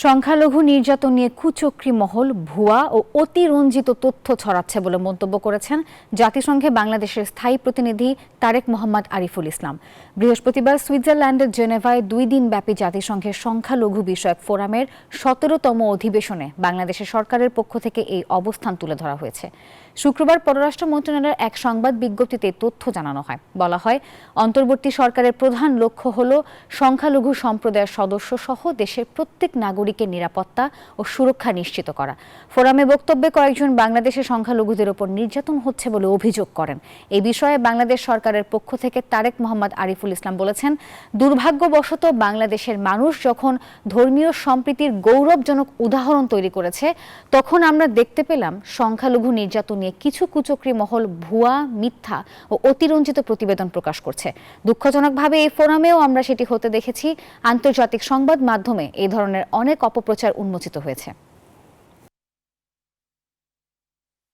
সংখ্যালঘু নির্যাতন নিয়ে কুচক্রী মহল ভুয়া ও অতিরঞ্জিত তথ্য ছড়াচ্ছে বলে মন্তব্য করেছেন জাতিসংঘে বাংলাদেশের স্থায়ী প্রতিনিধি তারেক মোহাম্মদ আরিফুল ইসলাম। বৃহস্পতিবার সুইজারল্যান্ডের জেনেভায় 2 দিনব্যাপী জাতিসংঘের সংখ্যালঘু বিষয়ক ফোরামের 17তম অধিবেশনে বাংলাদেশের সরকারের পক্ষ থেকে এই অবস্থান তুলে ধরা হয়েছে। শুক্রবার পররাষ্ট্র মন্ত্রণালয়ের এক সংবাদ বিজ্ঞপ্তিতে তথ্য জানানো হয়। বলা হয়, অন্তর্বর্তী সরকারের প্রধান লক্ষ্য হল সংখ্যালঘু সম্প্রদায়ের সদস্য সহ দেশের প্রত্যেক নাগরিকের নিরাপত্তা ও সুরক্ষা নিশ্চিত করা। ফোরামে বক্তব্যে কয়েকজন বাংলাদেশের সংখ্যালঘুদের ওপর নির্যাতন হচ্ছে বলে অভিযোগ করেন। এই বিষয়ে বাংলাদেশ সরকারের পক্ষ থেকে তারেক মোহাম্মদ আরিফুল ইসলাম বলেছেন, দুর্ভাগ্যবশত বাংলাদেশের মানুষ যখন ধর্মীয় সম্প্রীতির গৌরবজনক উদাহরণ তৈরি করেছে, তখন আমরা দেখতে পেলাম সংখ্যালঘু নির্যাতন নিয়ে কিছু কুচক্রী মহল ভুয়া, মিথ্যা ও অতিরঞ্জিত প্রতিবেদন প্রকাশ করছে। দুঃখজনকভাবে এই ফোরামেও আমরা সেটি হতে দেখেছি। আন্তর্জাতিক সংবাদ মাধ্যমে এই ধরনের অনেক অপপ্রচার উন্মোচিত হয়েছে।